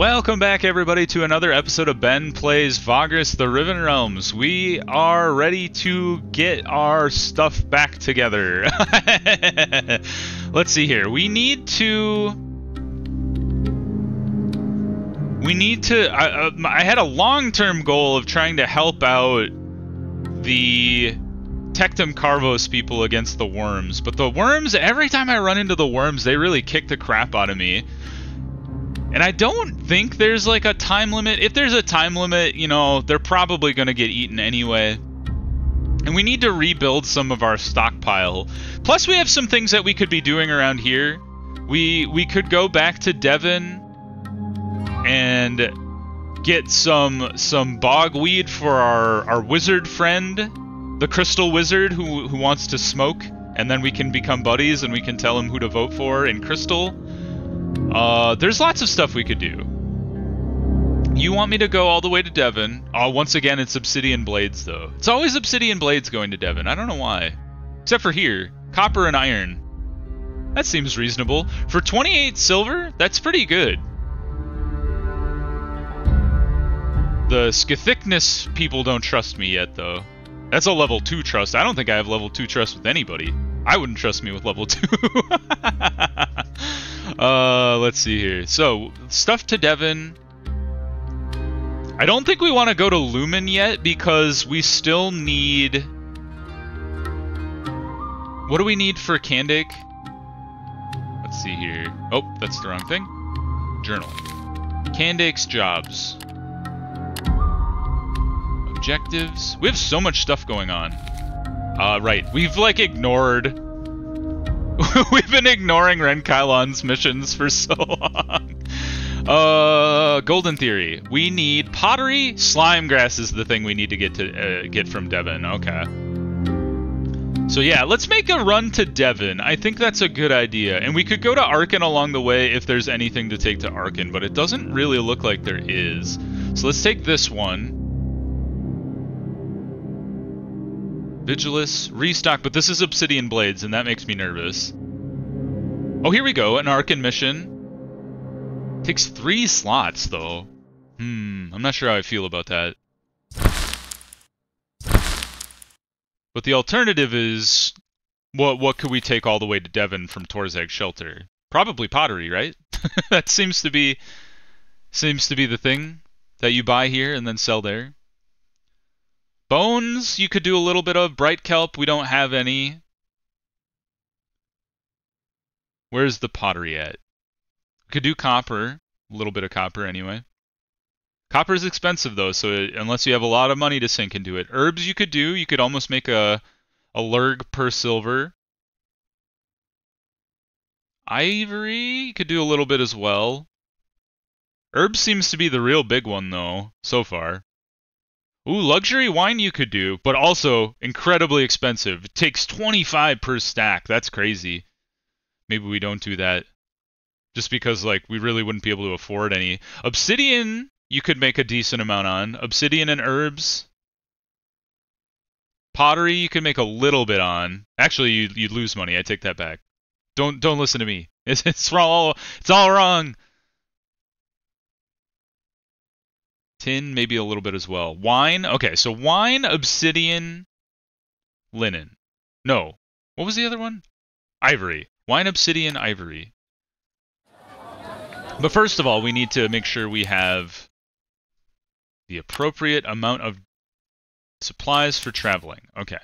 Welcome back, everybody, to another episode of Ben Plays Vagrus, the Riven Realms. We are ready to get our stuff back together. Let's see here. We need to... I had a long-term goal of trying to help out the Tectum Carvos people against the worms, but the worms, every time I run into the worms, they really kick the crap out of me. And I don't think there's like a time limit. If there's a time limit, you know, they're probably going to get eaten anyway. And we need to rebuild some of our stockpile. Plus, we have some things that we could be doing around here. We could go back to Deven and get some bogweed for our wizard friend, the crystal wizard who wants to smoke. And then we can become buddies and we can tell him who to vote for in crystal. There's lots of stuff we could do. You want me to go all the way to Deven? Once again, it's obsidian blades, though. It's always obsidian blades going to Deven. I don't know why. Except for here. Copper and iron. That seems reasonable. For 28 silver, that's pretty good. The Scythicness people don't trust me yet, though. That's a level 2 trust. I don't think I have level 2 trust with anybody. I wouldn't trust me with level 2. Let's see here. So, stuff to Deven. I don't think we want to go to Lumen yet because we still need... What do we need for Candic? Let's see here. Oh, that's the wrong thing. Journaling. Candic's jobs. Objectives. We have so much stuff going on. Right. We've, like, ignored... We've been ignoring Renkailon's missions for so long. Golden Theory. We need pottery. Slimegrass is the thing we need to get from Deven. Okay. So yeah, let's make a run to Deven. I think that's a good idea. And we could go to Arcane along the way if there's anything to take to Arcane, but it doesn't really look like there is. So let's take this one. Vigilus, restock, but this is obsidian blades, and that makes me nervous. Oh, here we go, an Arcane mission. Takes 3 slots, though. I'm not sure how I feel about that. But the alternative is, what could we take all the way to Deven from Torzag's shelter? Probably pottery, right? That seems to be the thing that you buy here and then sell there. Bones, you could do a little bit of. Bright kelp, we don't have any. Where's the pottery at? We could do copper. A little bit of copper anyway. Copper is expensive though, so unless you have a lot of money to sink into it. Herbs you could do. You could almost make a lurg per silver. Ivory, you could do a little bit as well. Herbs seems to be the real big one though, so far. Ooh, luxury wine you could do, but also incredibly expensive. It takes 25 per stack. That's crazy. Maybe we don't do that. Just because, like, we really wouldn't be able to afford any. Obsidian, you could make a decent amount on. Obsidian and herbs. Pottery, you could make a little bit on. Actually, you'd lose money. I take that back. Don't listen to me. It's all wrong. Tin, maybe a little bit as well. Wine, okay, so wine, obsidian, linen. No, what was the other one? Ivory. Wine, obsidian, ivory. But first of all, we need to make sure we have the appropriate amount of supplies for traveling. Okay.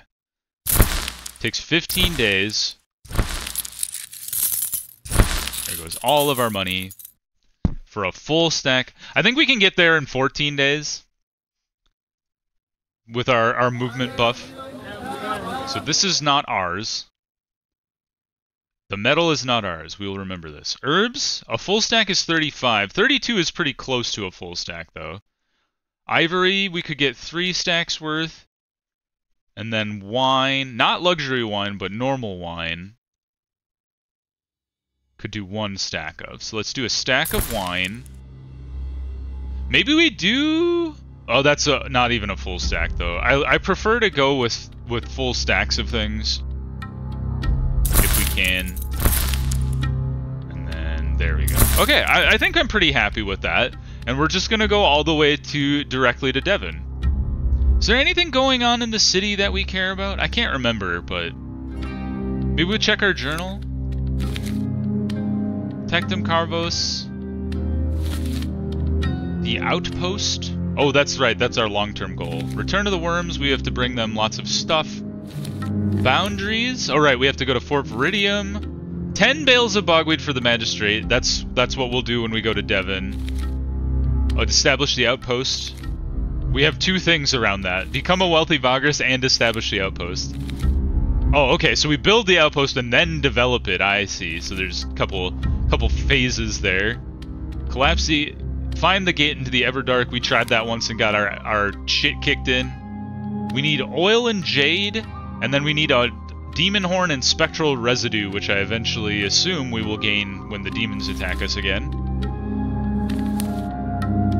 Takes 15 days. There goes all of our money. For a full stack. I think we can get there in 14 days. With our movement buff. So this is not ours. The metal is not ours. We will remember this. Herbs. A full stack is 35. 32 is pretty close to a full stack, though. Ivory, we could get 3 stacks worth. And then wine. Not luxury wine, but normal wine. Could do 1 stack of. So let's do a stack of wine. Maybe we do... Oh, that's not even a full stack, though. I prefer to go with full stacks of things. If we can. And then, there we go. Okay, I think I'm pretty happy with that. And we're just gonna go all the way directly to Deven. Is there anything going on in the city that we care about? I can't remember, but maybe we'll check our journal. Tectum Carvos. The outpost. Oh, that's right. That's our long-term goal. Return to the worms. We have to bring them lots of stuff. Boundaries. All right, we have to go to Fort Viridium. 10 bales of bogweed for the magistrate. That's what we'll do when we go to Deven. Establish the outpost. We have two things around that. Become a wealthy Vagrus and establish the outpost. Oh, okay, so we build the outpost and then develop it. I see. So there's a couple phases there. Collapse the... Find the gate into the Everdark. We tried that once and got our shit kicked in. We need oil and jade, and then we need a demon horn and spectral residue, which I eventually assume we will gain when the demons attack us again.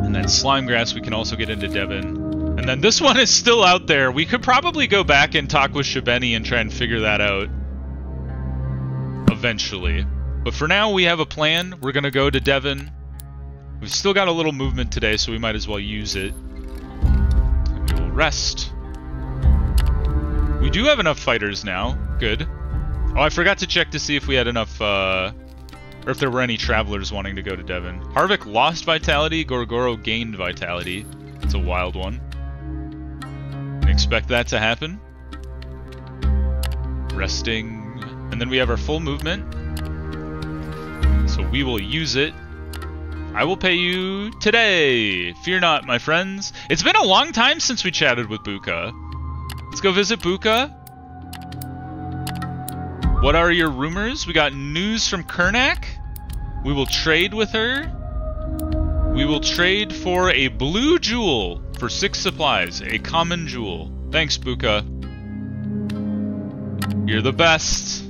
And then Slimegrass we can also get into Deven. And then this one is still out there. We could probably go back and talk with Shabeni and try and figure that out eventually. But for now, we have a plan. We're going to go to Deven. We've still got a little movement today, so we might as well use it. We will rest. We do have enough fighters now. Good. Oh, I forgot to check to see if we had enough, or if there were any travelers wanting to go to Deven. Harvick lost vitality, Gorgoro gained vitality. It's a wild one. Can expect that to happen. Resting. And then we have our full movement. So we will use it. I will pay you today. Fear not, my friends. It's been a long time since we chatted with Buka. Let's go visit Buka. What are your rumors? We got news from Kernak. We will trade with her. We will trade for a blue jewel for 6 supplies. A common jewel. Thanks, Buka. You're the best.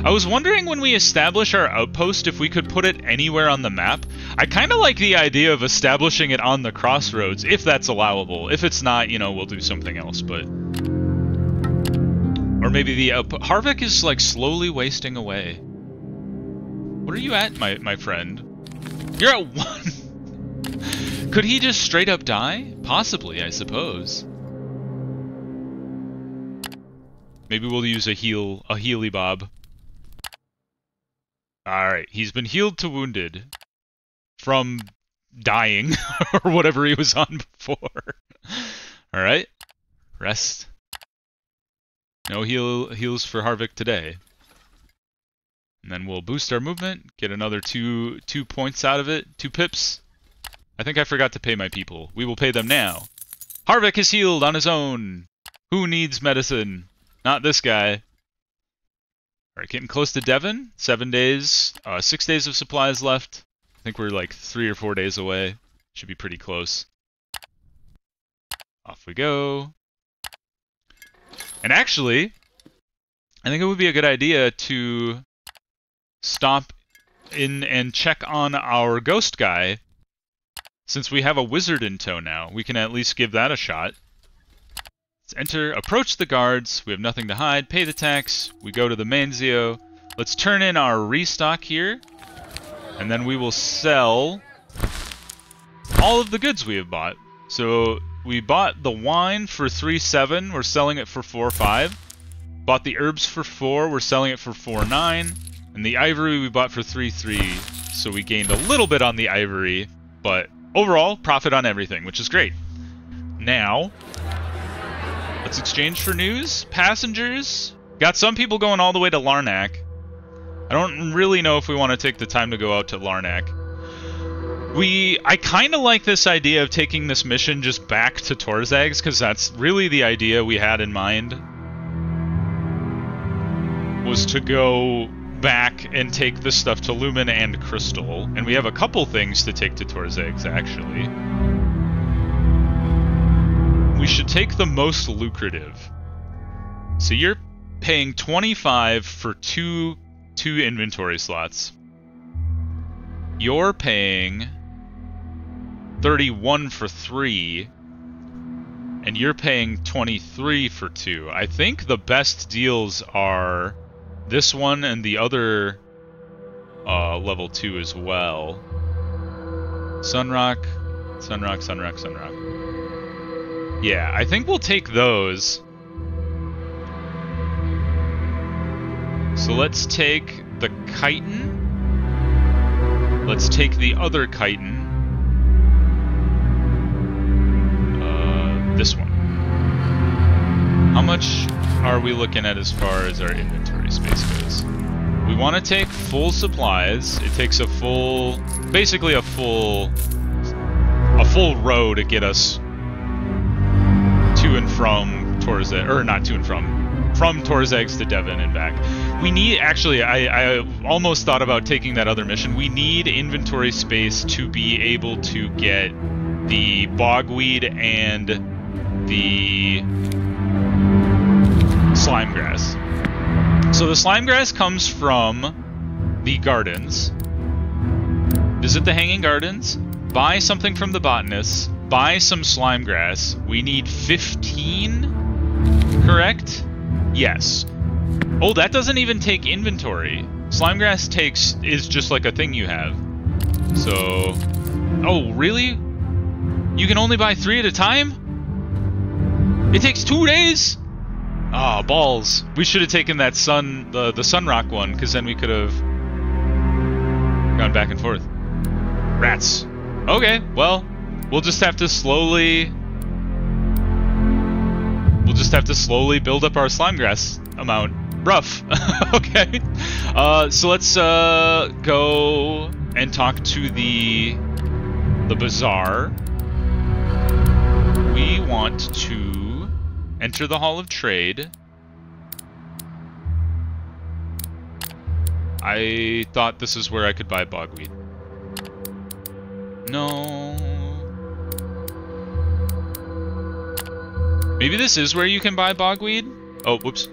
I was wondering when we establish our outpost if we could put it anywhere on the map. I kind of like the idea of establishing it on the crossroads, if that's allowable. If it's not, you know, we'll do something else, but... Or maybe the outpost... Harvick is, like, slowly wasting away. What are you at, my friend? You're at 1! Could he just straight up die? Possibly, I suppose. Maybe we'll use a healy bob. Alright, he's been healed to wounded from dying, or whatever he was on before. Alright, rest. No heals for Harvick today. And then we'll boost our movement, get another two points out of it, 2 pips. I think I forgot to pay my people. We will pay them now. Harvick is healed on his own. Who needs medicine? Not this guy. Alright, getting close to Deven. 7 days. 6 days of supplies left. I think we're like 3 or 4 days away. Should be pretty close. Off we go. And actually, I think it would be a good idea to stop in and check on our ghost guy. Since we have a wizard in tow now, we can at least give that a shot. Let's enter, approach the guards. We have nothing to hide. Pay the tax. We go to the Manzio. Let's turn in our restock here. And then we will sell all of the goods we have bought. So we bought the wine for 3.7. We're selling it for 4.5. Bought the herbs for 4. We're selling it for 4.9. And the ivory we bought for 3.3. So we gained a little bit on the ivory. But overall, profit on everything, which is great. Now... let's exchange for news. Passengers. Got some people going all the way to Larnak. I don't really know if we want to take the time to go out to Larnak. I kind of like this idea of taking this mission just back to Torzag's, because that's really the idea we had in mind. Was to go back and take this stuff to Lumen and Crystal. And we have a couple things to take to Torzag's, actually. We should take the most lucrative. So you're paying 25 for two inventory slots. You're paying 31 for 3. And you're paying 23 for 2. I think the best deals are this one and the other level 2 as well. Sunrock, Sunrock, Sunrock, Sunrock. Yeah, I think we'll take those. So let's take the chitin. Let's take the other chitin. This one. How much are we looking at as far as our inventory space goes? We want to take full supplies. It takes a full, basically a full row to get us to and from Torzeg, or not to and from Torzegs to Deven and back. We need, actually, I almost thought about taking that other mission. We need inventory space to be able to get the Bogweed and the Slimegrass. So the Slimegrass comes from the gardens. Visit the Hanging Gardens, buy something from the botanists, buy some Slimegrass. We need 15, correct? Yes. Oh, that doesn't even take inventory. Slimegrass is just like a thing you have. So, oh, really? You can only buy 3 at a time? It takes 2 days? Ah, balls. We should have taken that the Sunrock one, because then we could have gone back and forth. Rats. Okay, well, we'll just have to slowly build up our Slimegrass amount. Rough. Okay. So let's go and talk to the bazaar. We want to enter the Hall of Trade. I thought this is where I could buy Bogweed. No. Maybe this is where you can buy Bogweed? Oh, whoops.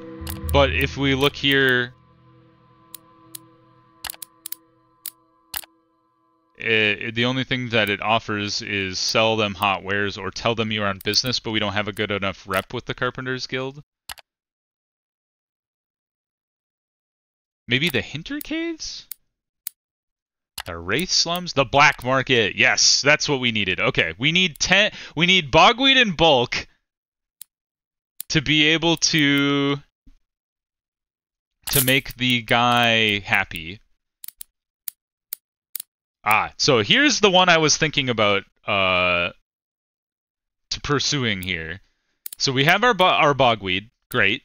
But if we look here... the only thing that it offers is sell them hot wares or tell them you're on business, but we don't have a good enough rep with the Carpenters Guild. Maybe the Hinter Caves? The Wraith Slums? The Black Market! Yes, that's what we needed. Okay, we need Bogweed in bulk to be able to make the guy happy. Ah, so here's the one I was thinking about pursuing here. So we have our Bogweed, great.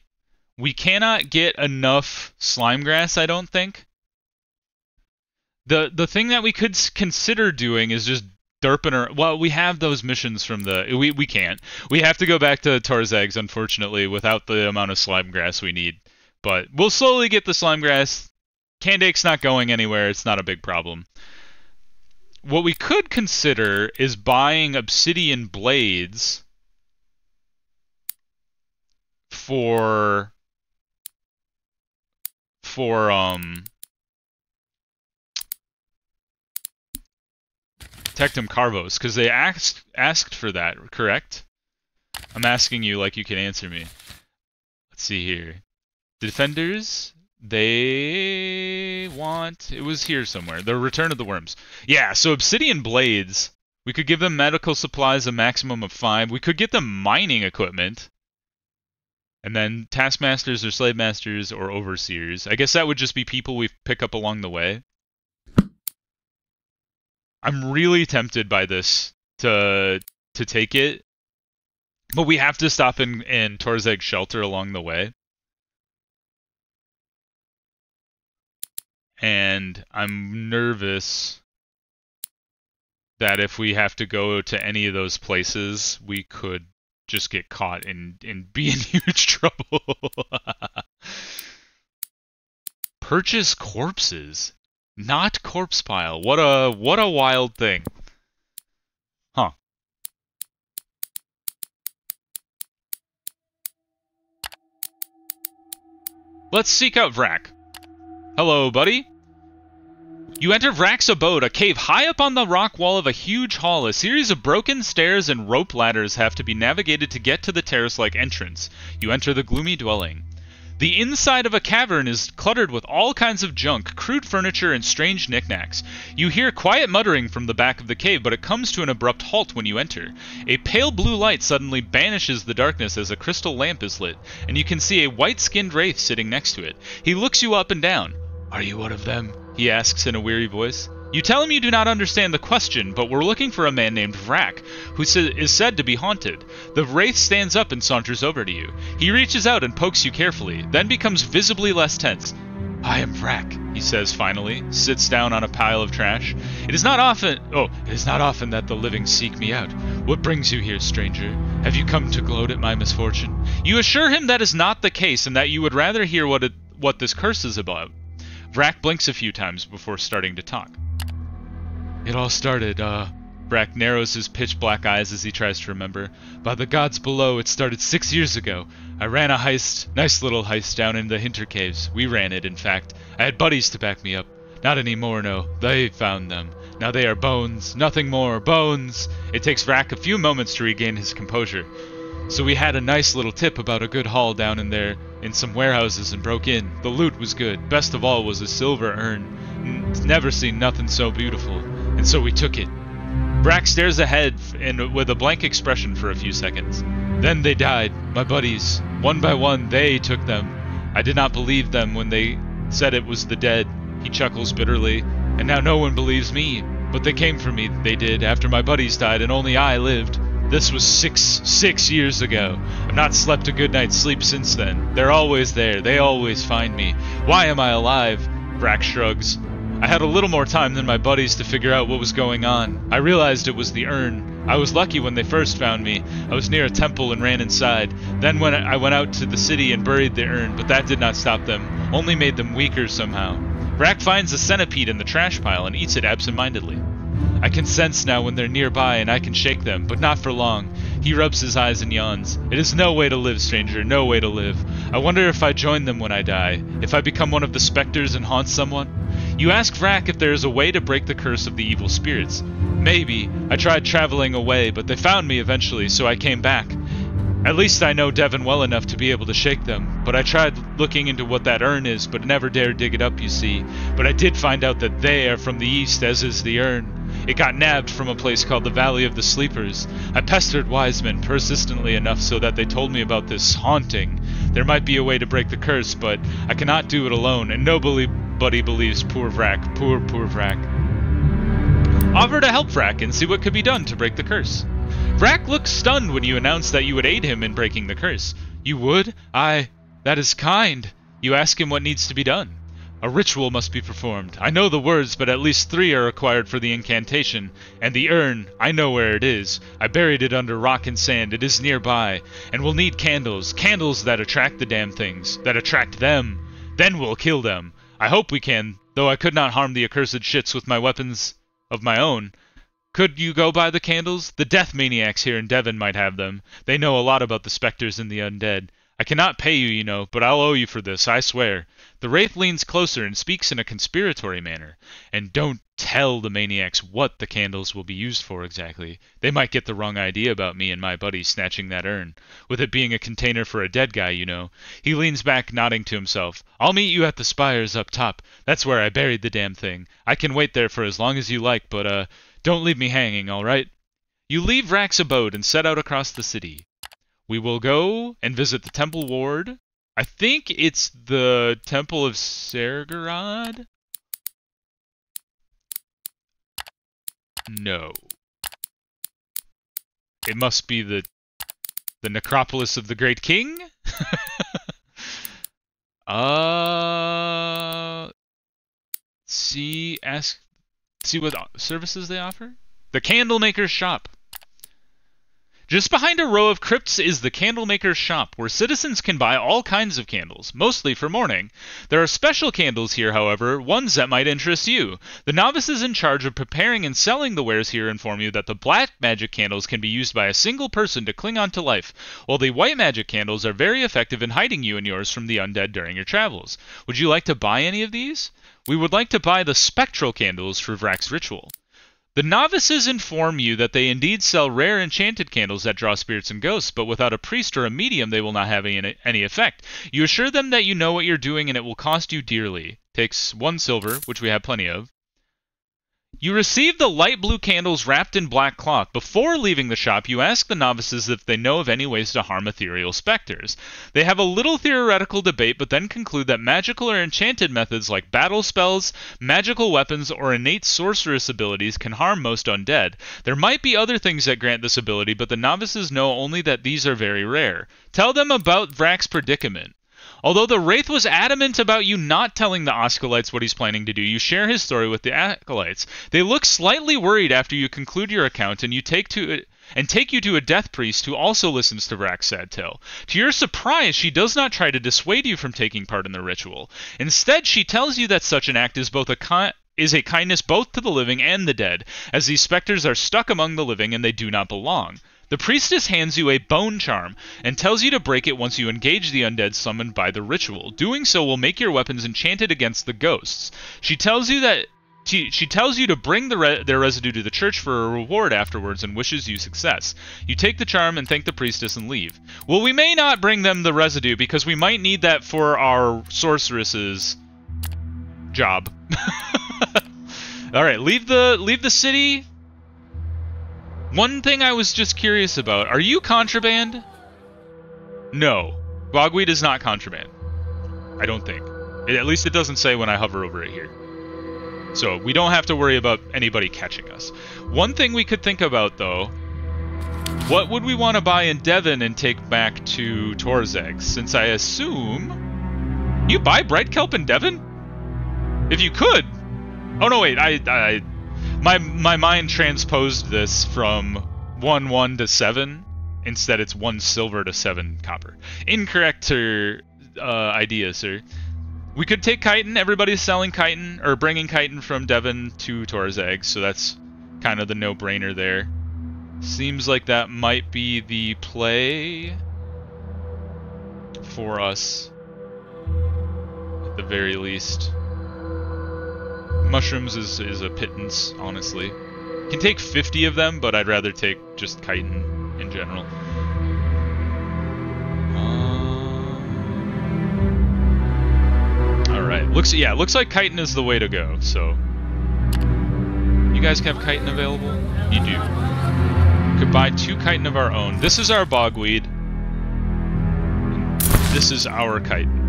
We cannot get enough Slimegrass, I don't think. The thing that we could consider doing is just derping her. Well, we have those missions from the... We can't. We have to go back to Torzegs, unfortunately, without the amount of Slimegrass we need. But we'll slowly get the Slimegrass. Candake's not going anywhere. It's not a big problem. What we could consider is buying obsidian blades for Tectum Carvos, because they asked for that, correct? I'm asking you like you can answer me. Let's see here. Defenders, they want... It was here somewhere. The Return of the Worms. Yeah, so obsidian blades. We could give them medical supplies, a maximum of 5. We could get them mining equipment. And then taskmasters or slave masters or overseers. I guess that would just be people we pick up along the way. I'm really tempted by this to take it. But we have to stop in Torzeg's shelter along the way. And I'm nervous that if we have to go to any of those places, we could just get caught and be in huge trouble. Purchase corpses, not corpse pile. What a wild thing. Huh. Let's seek out Vrak. Hello, buddy. You enter Vrak's abode, a cave high up on the rock wall of a huge hall. A series of broken stairs and rope ladders have to be navigated to get to the terrace-like entrance. You enter the gloomy dwelling. The inside of a cavern is cluttered with all kinds of junk, crude furniture, and strange knickknacks. You hear quiet muttering from the back of the cave, but it comes to an abrupt halt when you enter. A pale blue light suddenly banishes the darkness as a crystal lamp is lit, and you can see a white-skinned wraith sitting next to it. He looks you up and down. "Are you one of them?" he asks in a weary voice. You tell him you do not understand the question, but we're looking for a man named Vrak, who is said to be haunted. The wraith stands up and saunters over to you. He reaches out and pokes you carefully, then becomes visibly less tense. "I am Vrak," he says finally, sits down on a pile of trash. It is not often that the living seek me out. What brings you here, stranger? Have you come to gloat at my misfortune?" You assure him that is not the case and that you would rather hear what this curse is about. Vrak blinks a few times before starting to talk. "It all started, Vrak narrows his pitch-black eyes as he tries to remember. "By the gods below, it started 6 years ago. I ran a heist, nice little heist down in the Hinter Caves. We ran it, in fact. I had buddies to back me up. Not anymore, no. They found them. Now they are bones, nothing more, bones." It takes Vrak a few moments to regain his composure. "So we had a nice little tip about a good haul down in there in some warehouses and broke in. The loot was good. Best of all was a silver urn. Never seen nothing so beautiful. And so we took it." Vrak stares ahead with a blank expression for a few seconds. "Then they died, my buddies. One by one, they took them. I did not believe them when they said it was the dead." He chuckles bitterly. "And now no one believes me. But they came for me, they did, after my buddies died and only I lived. This was six years ago. I've not slept a good night's sleep since then. They're always there. They always find me. Why am I alive?" Vrak shrugs. "I had a little more time than my buddies to figure out what was going on. I realized it was the urn. I was lucky when they first found me. I was near a temple and ran inside. Then when I went out to the city and buried the urn, but that did not stop them, only made them weaker somehow." Vrak finds a centipede in the trash pile and eats it absent-mindedly. "I can sense now when they're nearby and I can shake them, but not for long." He rubs his eyes and yawns. "It is no way to live, stranger, no way to live. I wonder if I join them when I die, if I become one of the specters and haunt someone." You ask Vrak if there is a way to break the curse of the evil spirits. "Maybe. I tried traveling away, but they found me eventually, so I came back. At least I know Deven well enough to be able to shake them. But I tried looking into what that urn is, but never dared dig it up, you see. But I did find out that they are from the east, as is the urn. It got nabbed from a place called the Valley of the Sleepers. I pestered wise men persistently enough so that they told me about this haunting. There might be a way to break the curse, but I cannot do it alone, and nobody believes poor Vrak, poor Vrak. Offer to help Vrak and see what could be done to break the curse." Vrak looks stunned when you announce that you would aid him in breaking the curse. "You would? That is kind." You ask him what needs to be done. "A ritual must be performed. I know the words, but at least 3 are required for the incantation. And the urn, I know where it is. I buried it under rock and sand. It is nearby. And we'll need candles. Candles that attract the damn things. That attract them. Then we'll kill them. I hope we can, though I could not harm the accursed shits with my weapons of my own. Could you go by the candles? The death maniacs here in Deven might have them. They know a lot about the specters and the undead. I cannot pay you, you know, but I'll owe you for this, I swear." The wraith leans closer and speaks in a conspiratory manner. "And don't tell the maniacs what the candles will be used for exactly. They might get the wrong idea about me and my buddy snatching that urn. With it being a container for a dead guy, you know." He leans back, nodding to himself. "I'll meet you at the spires up top. That's where I buried the damn thing. I can wait there for as long as you like, but, don't leave me hanging, all right?" You leave Vrak's abode and set out across the city. We will go and visit the temple ward. I think it's the Temple of Sergorod? No. It must be the necropolis of the Great King? See what services they offer? The Candlemaker's Shop. Just behind a row of crypts is the Candlemaker's Shop, where citizens can buy all kinds of candles, mostly for morning. There are special candles here, however, ones that might interest you. The novices in charge of preparing and selling the wares here inform you that the black magic candles can be used by a single person to cling on to life, while the white magic candles are very effective in hiding you and yours from the undead during your travels. Would you like to buy any of these? We would like to buy the spectral candles for Vrak's ritual. The novices inform you that they indeed sell rare enchanted candles that draw spirits and ghosts, but without a priest or a medium they will not have any effect. You assure them that you know what you're doing and it will cost you dearly. Takes 1 silver, which we have plenty of. You receive the light blue candles wrapped in black cloth. Before leaving the shop, you ask the novices if they know of any ways to harm ethereal specters. They have a little theoretical debate, but then conclude that magical or enchanted methods like battle spells, magical weapons, or innate sorceress abilities can harm most undead. There might be other things that grant this ability, but the novices know only that these are very rare. Tell them about Vrak's predicament. Although the Wraith was adamant about you not telling the Osculites what he's planning to do, you share his story with the Acolytes. They look slightly worried after you conclude your account and take you to a death priest who also listens to Vrak's sad tale. To your surprise, she does not try to dissuade you from taking part in the ritual. Instead, she tells you that such an act is a kindness both to the living and the dead, as these specters are stuck among the living and they do not belong. The priestess hands you a bone charm and tells you to break it once you engage the undead summoned by the ritual. Doing so will make your weapons enchanted against the ghosts. She tells you to bring their residue to the church for a reward afterwards and wishes you success. You take the charm and thank the priestess and leave. Well, we may not bring them the residue because we might need that for our sorceress's job. All right, leave the city. One thing I was just curious about, are you contraband? No. Bogweed is not contraband. I don't think. At least it doesn't say when I hover over it here. So we don't have to worry about anybody catching us. One thing we could think about, though, what would we want to buy in Deven and take back to Torzeg? Since I assume... You buy bright kelp in Deven? If you could... Oh, no, wait, My mind transposed this from 1 to 7. Instead, it's 1 silver to 7 copper. Incorrect idea, sir. We could take chitin. Everybody's selling chitin, or bringing chitin from Deven to Torzeg, so that's kind of the no-brainer there. Seems like that might be the play for us, at the very least. Mushrooms is a pittance, honestly. Can take 50 of them, but I'd rather take just chitin in general. Alright, looks like chitin is the way to go, so... You guys have chitin available? You do. We could buy 2 chitin of our own. This is our bogweed. This is our chitin.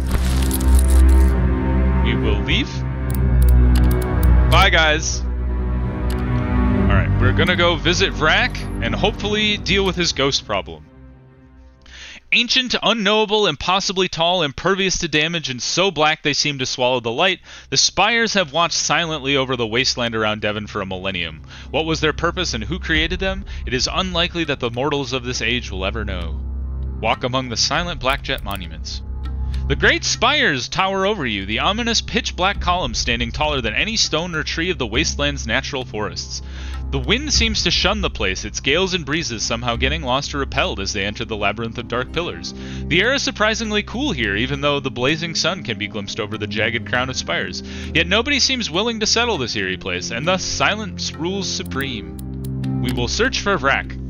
We will leave. Bye, guys. Alright, we're gonna go visit Vrak and hopefully deal with his ghost problem. Ancient, unknowable, impossibly tall, impervious to damage, and so black they seem to swallow the light, the spires have watched silently over the wasteland around Deven for a millennium. What was their purpose and who created them? It is unlikely that the mortals of this age will ever know. Walk among the silent blackjet monuments. The great spires tower over you, the ominous pitch-black columns standing taller than any stone or tree of the wasteland's natural forests. The wind seems to shun the place, its gales and breezes somehow getting lost or repelled as they enter the labyrinth of dark pillars. The air is surprisingly cool here, even though the blazing sun can be glimpsed over the jagged crown of spires. Yet nobody seems willing to settle this eerie place, and thus silence rules supreme. We will search for Vrak.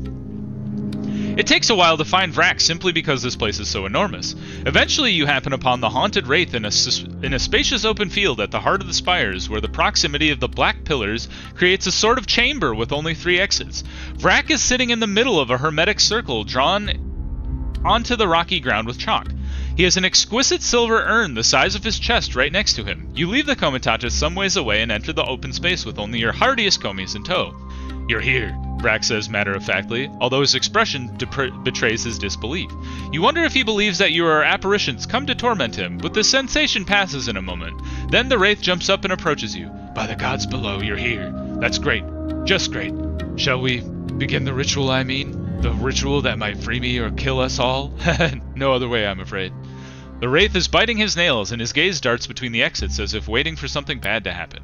It takes a while to find Vrak simply because this place is so enormous. Eventually you happen upon the haunted wraith in a spacious open field at the heart of the spires, where the proximity of the black pillars creates a sort of chamber with only 3 exits. Vrak is sitting in the middle of a hermetic circle drawn onto the rocky ground with chalk. He has an exquisite silver urn the size of his chest right next to him. You leave the Comitatus some ways away and enter the open space with only your hardiest Comies in tow. You're here, Vrak says matter-of-factly, although his expression betrays his disbelief. You wonder if he believes that you are apparitions come to torment him, but the sensation passes in a moment. Then the wraith jumps up and approaches you. By the gods below, you're here. That's great. Just great. Shall we begin the ritual, I mean? The ritual that might free me or kill us all? No other way, I'm afraid. The wraith is biting his nails, and his gaze darts between the exits as if waiting for something bad to happen.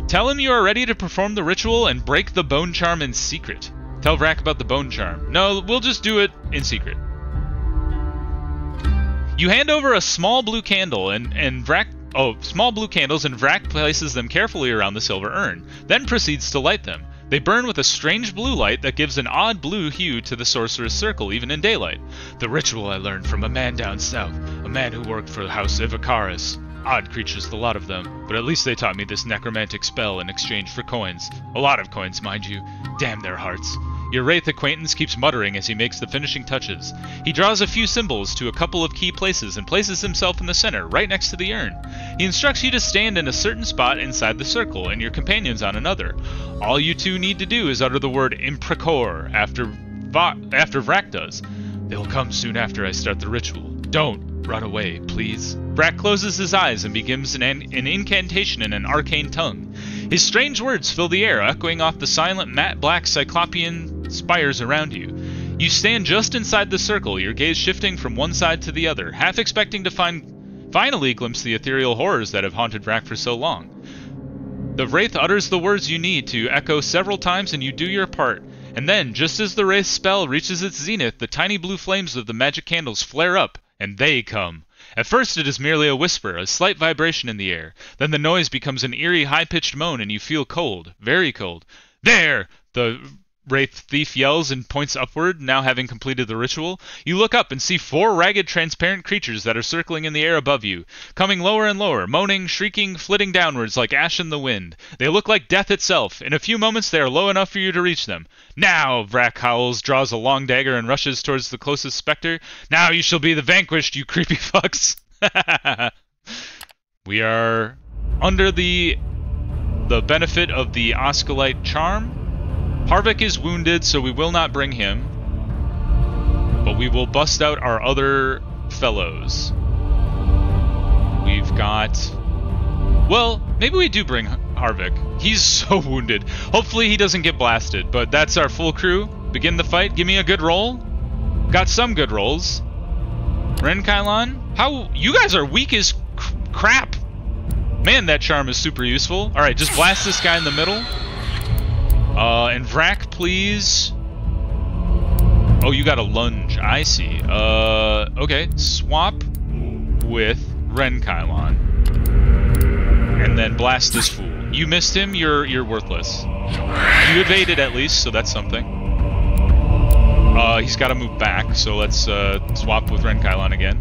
Tell him you are ready to perform the ritual and break the bone charm in secret. Tell Vrak about the bone charm. No, we'll just do it in secret. You hand over a small blue candle, and Vrak small blue candles, and Vrak places them carefully around the silver urn, then proceeds to light them. They burn with a strange blue light that gives an odd blue hue to the sorcerer's circle, even in daylight. The ritual I learned from a man down south, a man who worked for the house of Vagrus. Odd creatures, the lot of them, but at least they taught me this necromantic spell in exchange for coins. A lot of coins, mind you. Damn their hearts. Your Wraith acquaintance keeps muttering as he makes the finishing touches. He draws a few symbols to a couple of key places and places himself in the center, right next to the urn. He instructs you to stand in a certain spot inside the circle, and your companions on another. All you two need to do is utter the word Imprecor after Vrak does. They'll come soon after I start the ritual. Don't run away, please. Vrak closes his eyes and begins an incantation in an arcane tongue. His strange words fill the air, echoing off the silent matte black cyclopean spires around you. You stand just inside the circle, your gaze shifting from one side to the other, half expecting to finally glimpse the ethereal horrors that have haunted Vrak for so long. The Wraith utters the words you need to echo several times, and you do your part. And then, just as the Wraith's spell reaches its zenith, the tiny blue flames of the magic candles flare up, and they come. At first it is merely a whisper, a slight vibration in the air. Then the noise becomes an eerie, high-pitched moan, and you feel cold, very cold. There! The Wraith thief yells and points upward, now having completed the ritual. You look up and see 4 ragged, transparent creatures that are circling in the air above you, coming lower and lower, moaning, shrieking, flitting downwards like ash in the wind. They look like death itself. In a few moments they are low enough for you to reach them. Now, Vrak howls, draws a long dagger, and rushes towards the closest specter. Now you shall be the vanquished, you creepy fucks. We are under the benefit of the Osculite charm. Harvick is wounded, so we will not bring him. But we will bust out our other fellows. We've got... Well, maybe we do bring Harvick. He's so wounded. Hopefully he doesn't get blasted, but that's our full crew. Begin the fight. Give me a good roll. Got some good rolls. Renkylon? How... You guys are weak as crap. Man, that charm is super useful. Alright, just blast this guy in the middle. And Vrak, please. Oh, you got a lunge. I see. Okay. Swap with Renkylon. And then blast this fool. You missed him, you're worthless. You evaded at least, so that's something. He's gotta move back, so let's swap with Renkylon again.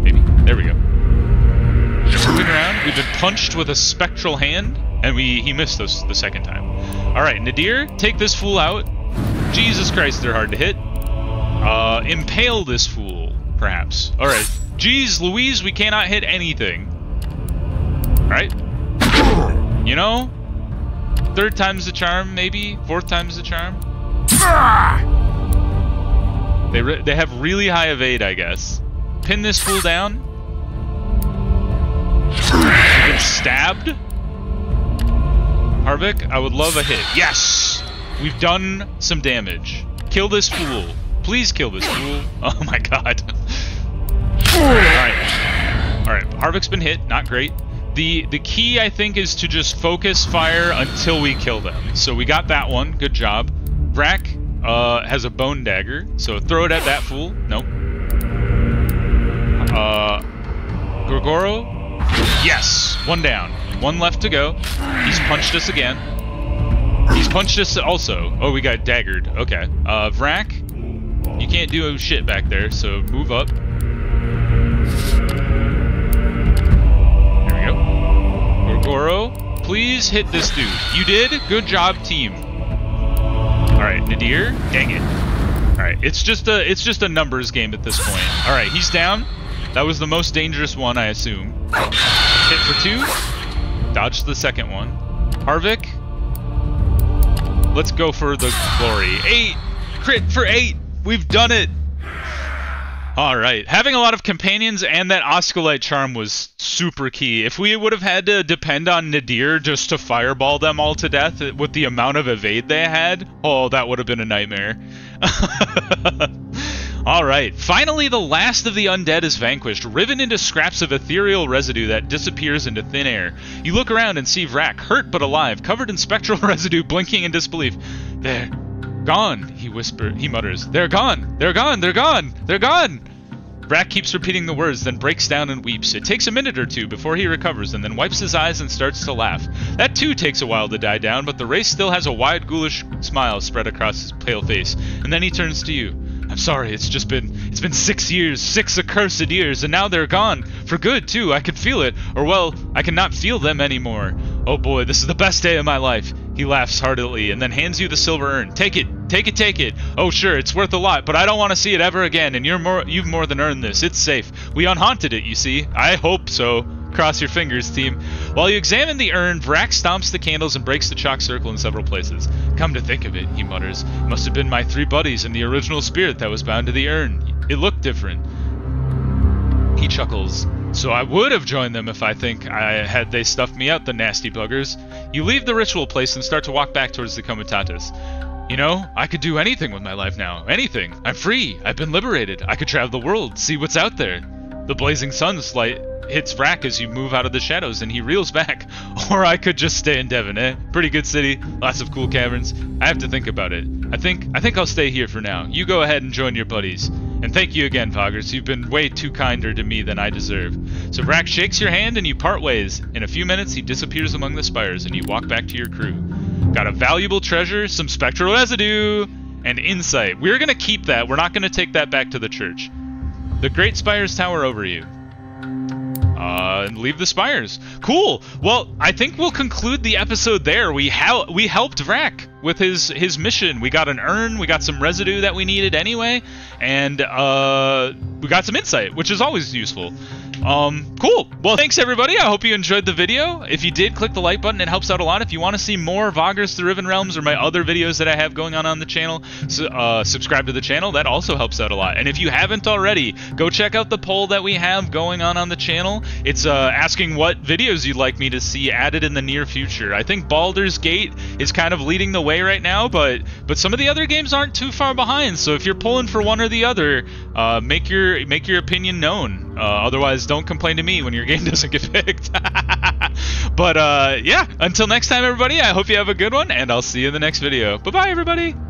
Maybe. There we go. Moving around, we've been punched with a spectral hand. And he missed us the second time. Alright, Nadir, take this fool out. Jesus Christ, they're hard to hit. Impale this fool, perhaps. Alright. Jeez Louise, we cannot hit anything. Alright. You know? 3rd time's the charm, maybe? 4th time's the charm? They have really high evade, I guess. Pin this fool down. You've been stabbed. Harvick, I would love a hit. Yes! We've done some damage. Kill this fool. Please kill this fool. Oh my god. Alright. Alright, Harvick's been hit. Not great. The key, I think, is to just focus fire until we kill them. So we got that one. Good job. Vrak has a bone dagger, so throw it at that fool. Nope. Gorgoro? Yes! 1 down. 1 left to go. He's punched us again. He's punched us also. Oh, we got daggered. Okay. Vrak, you can't do shit back there, so move up. There we go. Gorgoro, please hit this dude. You did? Good job, team. Alright, Nadir. Dang it. Alright, it's just a numbers game at this point. Alright, he's down. That was the most dangerous one, I assume. Hit for 2. Dodge the second one. Harvick. Let's go for the glory. 8! Crit for 8! We've done it! Alright. Having a lot of companions and that Osculite charm was super key. If we would have had to depend on Nadir just to fireball them all to death with the amount of evade they had, oh, that would have been a nightmare. Alright, finally the last of the undead is vanquished, riven into scraps of ethereal residue that disappears into thin air. You look around and see Vrak, hurt but alive, covered in spectral residue, blinking in disbelief. They're gone, he mutters. They're gone! They're gone! They're gone! They're gone! Vrak keeps repeating the words, then breaks down and weeps. It takes a minute or two before he recovers and then wipes his eyes and starts to laugh. That too takes a while to die down, but the race still has a wide, ghoulish smile spread across his pale face. And then he turns to you. I'm sorry, it's been 6 years, 6 accursed years, and now they're gone. For good, too, I can feel it. Or, well, I cannot feel them anymore. Oh boy, this is the best day of my life. He laughs heartily and then hands you the silver urn. Take it. Oh sure, it's worth a lot, but I don't want to see it ever again, and you've more than earned this. It's safe. We unhaunted it, you see. I hope so. Cross your fingers, team. While you examine the urn, Vrak stomps the candles and breaks the chalk circle in several places. Come to think of it, he mutters, it must have been my 3 buddies and the original spirit that was bound to the urn. It looked different. He chuckles. So I would have joined them if I think had they stuffed me out, the nasty buggers. You leave the ritual place and start to walk back towards the Comitatus. You know, I could do anything with my life now. Anything. I'm free. I've been liberated. I could travel the world, see what's out there. The blazing sunlight hits Vrak as you move out of the shadows and he reels back. Or I could just stay in Deven, eh? Pretty good city, lots of cool caverns. I have to think about it. I think I'll stay here for now. You go ahead and join your buddies. And thank you again, Vagrus. You've been way too kinder to me than I deserve. So Vrak shakes your hand and you part ways. In a few minutes, he disappears among the spires and you walk back to your crew. Got a valuable treasure, some spectral residue, and insight. We're going to keep that. We're not going to take that back to the church. The Great Spires tower over you. And leave the spires. Cool. Well, I think we'll conclude the episode there. We helped Vrak with his mission. We got an urn. We got some residue that we needed anyway, and we got some insight, which is always useful. Cool. Well, thanks everybody. I hope you enjoyed the video. If you did, click the like button. It helps out a lot. If you want to see more Vagrus the Riven Realms or my other videos that I have going on the channel, subscribe to the channel. That also helps out a lot. And if you haven't already, go check out the poll that we have going on the channel. It's asking what videos you'd like me to see added in the near future. I think Baldur's Gate is kind of leading the way right now, but some of the other games aren't too far behind. So if you're pulling for one or the other, make your opinion known. Otherwise, don't complain to me when your game doesn't get picked. But yeah, until next time, everybody, I hope you have a good one, and I'll see you in the next video. Bye-bye, everybody!